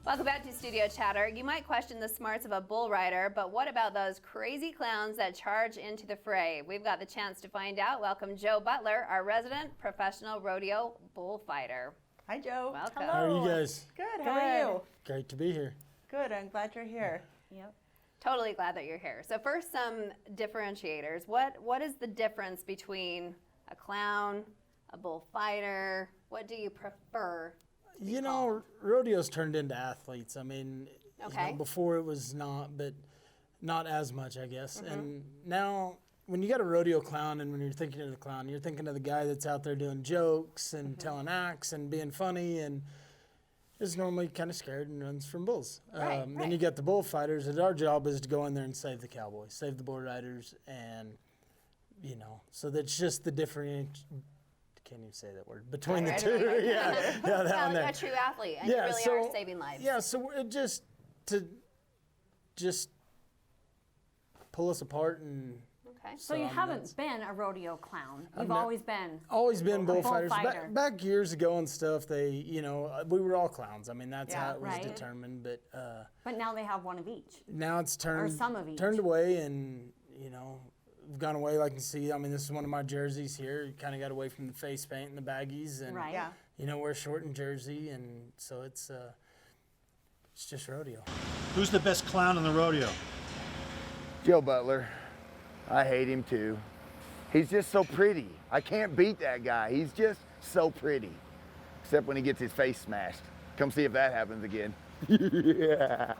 Welcome back to Studio Chatter. You might question the smarts of a bull rider, but what about those crazy clowns that charge into the fray? We've got the chance to find out. Welcome Joe Butler, our resident professional rodeo bullfighter. Hi, Joe. Welcome. Hello. How are you guys? Good. How are you? Great to be here. Good. I'm glad you're here. Yep. Totally glad that you're here. So first, some differentiators. What is the difference between a clown, a bullfighter? What do you prefer? You know, rodeos turned into athletes. I mean, Okay. you know, before it was not, but not as much, I guess. And now, when you got a rodeo clown, and when you're thinking of the clown, you're thinking of the guy that's out there doing jokes and telling acts and being funny and is normally kind of scared and runs from bulls. Then you got the bullfighters, and our job is to go in there and save the cowboys, save the bull riders, and, you know, so that's just the different. Can't even say that word between the two. Yeah, that Well, one there. you're a true athlete, and you really are saving lives. Yeah, so it just pull us apart and. Okay. So you haven't been a rodeo clown. You've not- always been. Always been bullfighters. bullfighter. Back years ago and stuff, they, you know, we were all clowns. I mean, that's how Yeah, it was right. determined. But But now they have one of each. now it's turned some of each. turned away, and you know, we've gone away. Like you can see, I mean, this is one of my jerseys here. You kind of got away from the face paint and the baggies, and Right. Yeah. you know, we're short in jersey, and so it's just rodeo. Who's the best clown in the rodeo? Joe Butler. I hate him too. He's just so pretty. I can't beat that guy. He's just so pretty. Except when he gets his face smashed. Come see if that happens again. Yeah.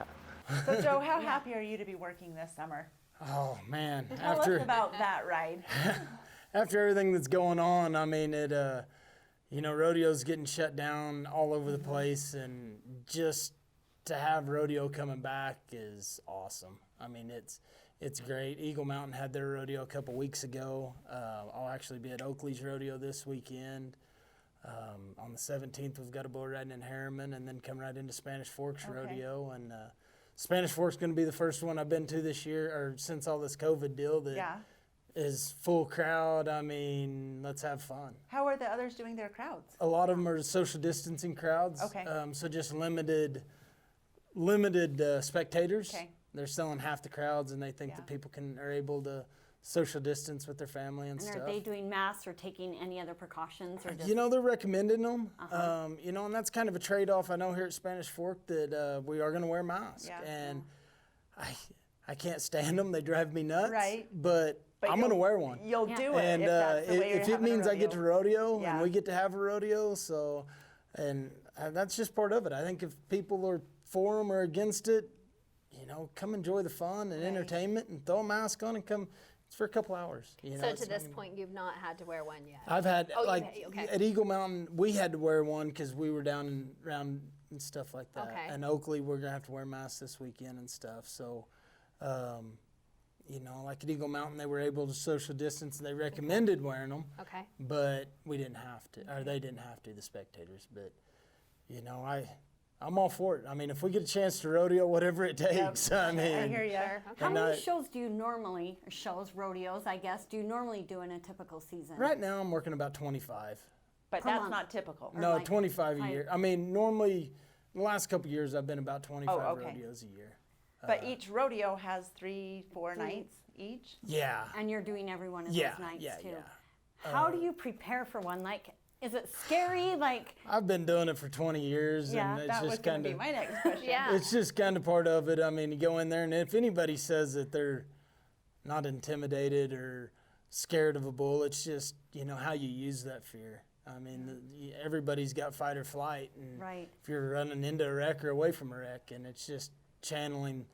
So, Joe, how happy are you to be working this summer? Oh man! Tell us about that ride. After everything that's going on, I mean, you know, rodeo's getting shut down all over the place, and just to have rodeo coming back is awesome. I mean, it's great. Eagle Mountain had their rodeo a couple weeks ago. I'll actually be at Oakley's rodeo this weekend. On the 17th, we've got a bull riding in Harriman, and then come right into Spanish Forks rodeo. And Spanish Forks going to be the first one I've been to this year, or since all this COVID deal that is full crowd. I mean, let's have fun. How are the others doing their crowds? A lot of them are social distancing crowds. Okay. So just limited spectators. Okay. They're selling half the crowds, and they think that people are able to social distance with their family and And stuff. are they doing masks or taking any other precautions or just? You know, they're recommending them. You know, and that's kind of a trade-off. I know here at Spanish Fork that we are going to wear masks, Yeah. and I can't stand them. They drive me nuts. Right. But I'm going to wear one. You'll do it And if that's the way you're if it having a means I get to rodeo Yeah. and we get to have a rodeo, so, and that's just part of it. I think if people are for them or against it, you know, come enjoy the fun and entertainment and throw a mask on and come. It's for a couple hours. You know, So it's to this not- point, you've not had to wear one yet. I've had Oh, you like ha- okay. at Eagle Mountain, we had to wear one because we were down and around and stuff like that. Okay. And Oakley, we're gonna have to wear masks this weekend and stuff. So, you know, like at Eagle Mountain, they were able to social distance and they recommended wearing them, Okay. but we didn't have to, or they didn't have to, the spectators. But you know, I'm all for it. I mean, if we get a chance to rodeo, whatever it takes. I mean, I hear you. Sure. Okay. How and many I- shows do you normally, or shows, rodeos, I guess, do you normally do in a typical season? right now I'm working about 25. But Per that's month. not typical. Or No, like 25 a five- year. I mean, normally, the last couple of years, I've been about 25 okay. rodeos a year. But each rodeo has 3-4 nights each. Yeah. And you're doing every one of Yeah, those nights yeah, too. yeah. How do you prepare for one? Like, is it scary? Like, I've been doing it for 20 years, Yeah, and it's That was just going kind to be of my next question. Yeah. it's just kind of part of it. I mean, you go in there, and if anybody says that they're not intimidated or scared of a bull, it's just, you know, how you use that fear. I mean, everybody's got fight or flight, and Right. if you're running into a wreck or away from a wreck, and it's just channeling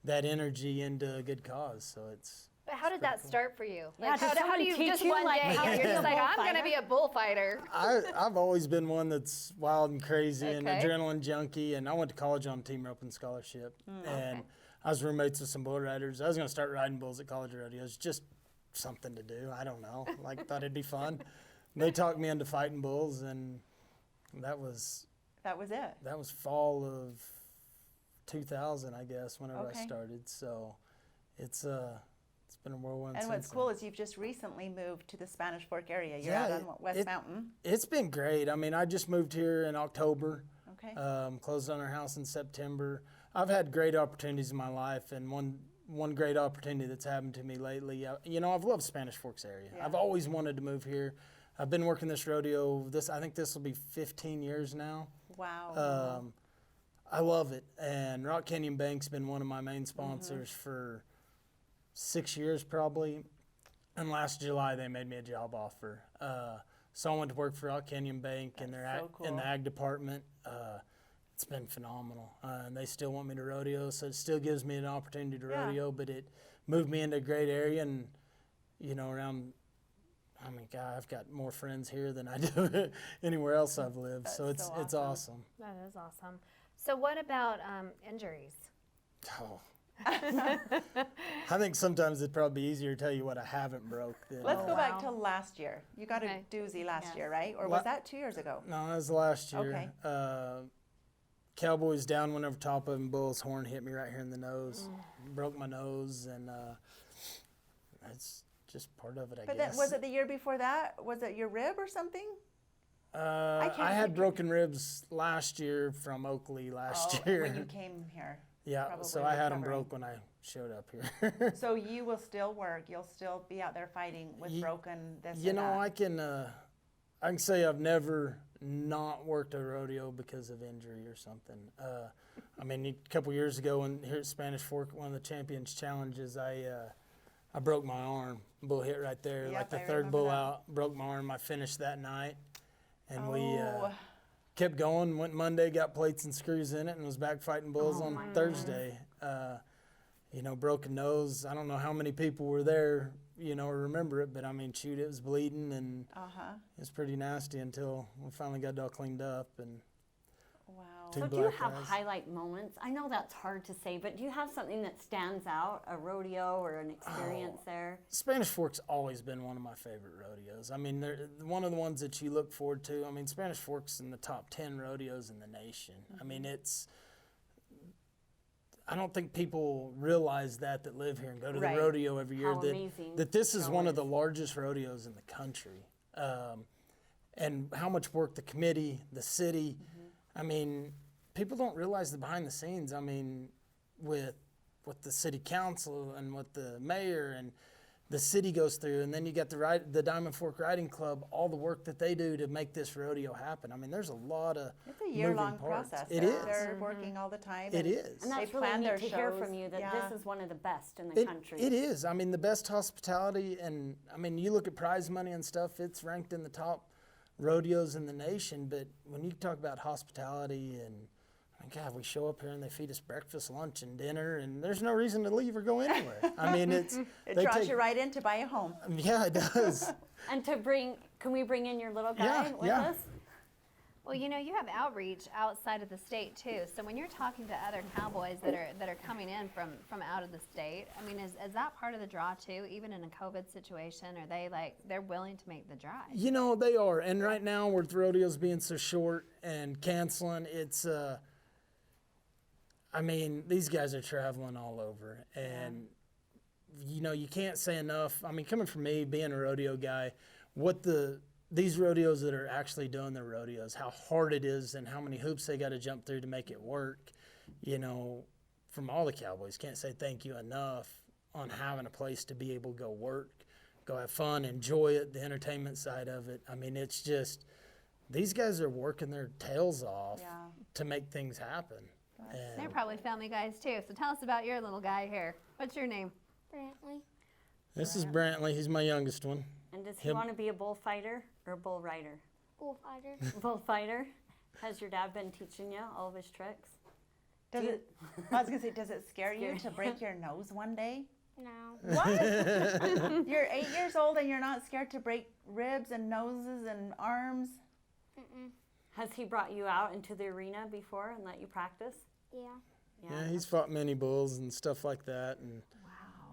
that energy into a good cause. So it's. But how did that start for you? Yeah, Like, did how do someone you teach just you, one like, day how to you're be just a like, I'm going to bullfighter? be a bullfighter? I've always been one that's wild and crazy and Okay. adrenaline junkie, and I went to college on a team roping scholarship, and I was roommates with some bull riders. I was going to start riding bulls at college rodeos, just something to do. I don't know, like thought it'd be fun. They talked me into fighting bulls, and that was it. fall of 2000, I guess, whenever Okay. I started. So it's been a whirlwind. And what's since cool then. is you've just recently moved to the Spanish Fork area. You're Yeah, out on West it- Mountain. It's been great. I mean, I just moved here in October. Okay. Closed on our house in September. I've had great opportunities in my life, and one great opportunity that's happened to me lately. I've loved Spanish Forks area. Yeah. I've always wanted to move here. I've been working this rodeo. I think this will be 15 years now. Wow. I love it, and Rock Canyon Bank's been one of my main sponsors for 6 years probably. And last July they made me a job offer. So I went to work for Rock Canyon Bank in That's so in the cool. ag department. It's been phenomenal, and they still want me to rodeo, so it still gives me an opportunity to Yeah. rodeo. But it moved me into a great area, and God, I've got more friends here than I do anywhere else I've lived. So That's it's so awesome. That is awesome. So what about injuries? Oh. I think sometimes it'd probably be easier to tell you what I haven't broke than. Let's go back wow. to last year. You got Okay. a doozy last Yes. year, right? Or La- was that 2 years ago? No, that was last year. Okay. Cowboys down, went over top of him. Bull's horn hit me right here in the nose, broke my nose, and that's just part of it, I But guess. then, was it the year before that? Was it your rib or something? I can't had think- broken ribs last year from Oakley last year. When you came here. Yeah, probably so I had them recovering. broke when I showed up here. So you will still work. You'll still be out there fighting with broken this You and know, that. I can say I've never not worked a rodeo because of injury or something. A couple years ago, here at Spanish Fork, one of the Champions Challenges, I broke my arm. Bull hit right there, Yep, like the I third remember bull that. out. Broke my arm. I finished that night, and we Oh. kept going. Went Monday, got plates and screws in it, and was back fighting bulls on Thursday. Broken nose. I don't know how many people were there, or remember it, but shoot, it was bleeding and Uh-huh. it was pretty nasty until we finally got it all cleaned up. And Wow. Two So do you black have eyes. highlight moments? I know that's hard to say, but do you have something that stands out, a rodeo or an experience there? Spanish Fork's always been one of my favorite rodeos. They're one of the ones that you look forward to. Spanish Fork's in the top 10 rodeos in the nation. I don't think people realize that live here and go to Right. the rodeo every year. How amazing that this is show one of is. the largest rodeos in the country. And how much work the committee, the city, people don't realize the behind the scenes. With the city council and what the mayor and the city goes through, and then you got the Diamond Fork Riding Club, all the work that they do to make this rodeo happen. There's a lot of It's a year-long moving parts. process. It They're- is. They're working all the time. It is. And They that's really plan neat their to hear shows. from you that Yeah. this is one of the best in the country. It is. The best hospitality, and you look at prize money and stuff, it's ranked in the top rodeos in the nation. But when you talk about hospitality and God, we show up here and they feed us breakfast, lunch, and dinner, and there's no reason to leave or go anywhere. It draws you right in to buy a home. Yeah, it does. And can we bring in your little guy Yeah, with yeah. us? Well, you have outreach outside of the state too. So when you're talking to other cowboys that are coming in from out of the state, is that part of the draw too? Even in a COVID situation, are they're willing to make the drive? They are. And right now, with rodeos being so short and canceling, it's these guys are traveling all over, and you can't say enough. Coming from me, being a rodeo guy, these rodeos that are actually doing the rodeos, how hard it is, and how many hoops they got to jump through to make it work. From all the cowboys, can't say thank you enough on having a place to be able to go work, go have fun, enjoy it, the entertainment side of it. It's just these guys are working their tails off Yeah. to make things happen. They're probably family guys too. So tell us about your little guy here. What's your name? Brantley. This is Brantley. He's my youngest one. And does he Him- want to be a bullfighter or a bull rider? Bullfighter. Bullfighter. Has your dad been teaching you all of his tricks? Does it? I was gonna say, does it scare you to break your nose one day? No. What? You're 8 years old and you're not scared to break ribs and noses and arms? Has he brought you out into the arena before and let you practice? Yeah. Yeah, he's fought many bulls and stuff like that, and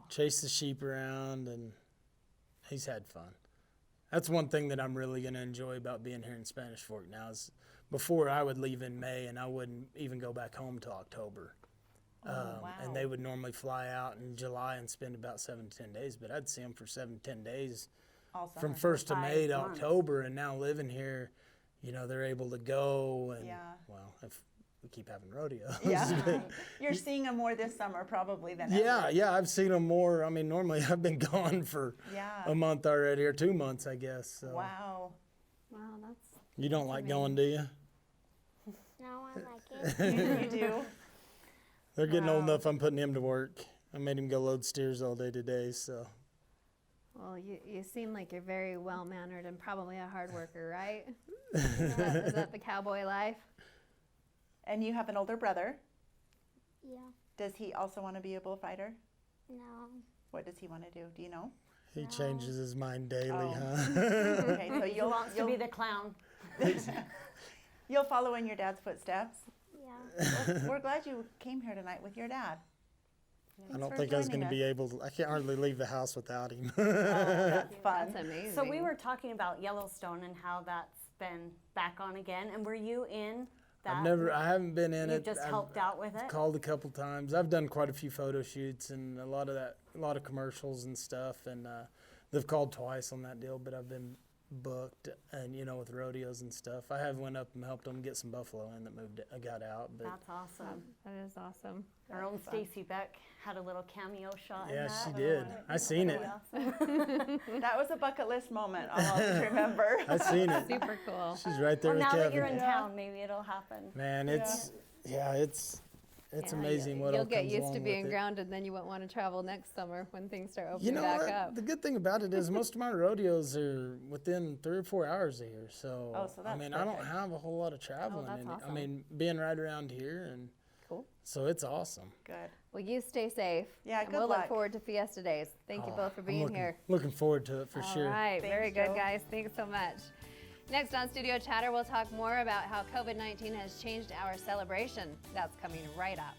chased the sheep around, and he's had fun. That's one thing that I'm really going to enjoy about being here in Spanish Fork now. Is before I would leave in May, and I wouldn't even go back home till October. Wow. And they would normally fly out in July and spend about 7 to 10 days, but I'd see them for 7 to 10 days All from summer. 1st of May to 5 months. October, and now living here, you know, they're able to go and, Yeah. well, if we keep having rodeos. Yeah. You're seeing them more this summer probably than Yeah, ever. yeah, I've seen them more. I mean, normally I've been gone for Yeah. a month already, or 2 months, I guess. So. Wow. Wow, that's You don't like going, do you? No, I like it. You do? They're getting old Wow. enough. I'm putting him to work. I made him go load steers all day today. So well. You seem like you're very well mannered and probably a hard worker, right? Is that the cowboy life? And you have an older brother. Yeah. Does he also want to be a bullfighter? No. What does he want to do? Do you know? he changes his mind daily, Oh. huh? Okay, so He wants to be the clown. you'll follow in your dad's footsteps. Yeah. Well, we're glad you came here tonight with your dad. I don't for think I was going joining to be us. able to. I can't hardly leave the house without him. That's fun. That's amazing. So we were talking about Yellowstone and how that's been back on again. And were you in that? I haven't been in You it. just I've helped out with it? called a couple times. I've done quite a few photo shoots and a lot of commercials and stuff. And they've called twice on that deal, but I've been booked and, you know, with rodeos and stuff. I have went up and helped them get some buffalo in that got out. But That's awesome. That is awesome. Our own Stacy Beck had a little cameo shot in yeah, that. she did. I seen it. That was a bucket list moment. I'll always remember. I seen it. Super cool. She's right there Well, with now that you're Kevin. in town, maybe it'll happen. Man, it's it's Yeah, amazing what You'll all get comes used to along being with it. grounded, then you won't want to travel next summer when things start opening You know back what? up. The good thing about it is most of my rodeos are within 3 or 4 hours of here. So, Oh, so I that's mean, I don't perfect. have a whole lot of traveling. that's and awesome. I mean, being right around here, and Cool. so it's awesome. Good. Well, you stay safe. Yeah, and good we'll luck. look forward to Fiesta Days. Thank you both for I'm being here. Looking forward to it for All sure. right, Thanks, very good, Joe. guys. Thanks so much. Next on Studio Chatter, we'll talk more about how COVID-19 has changed our celebration. That's coming right up.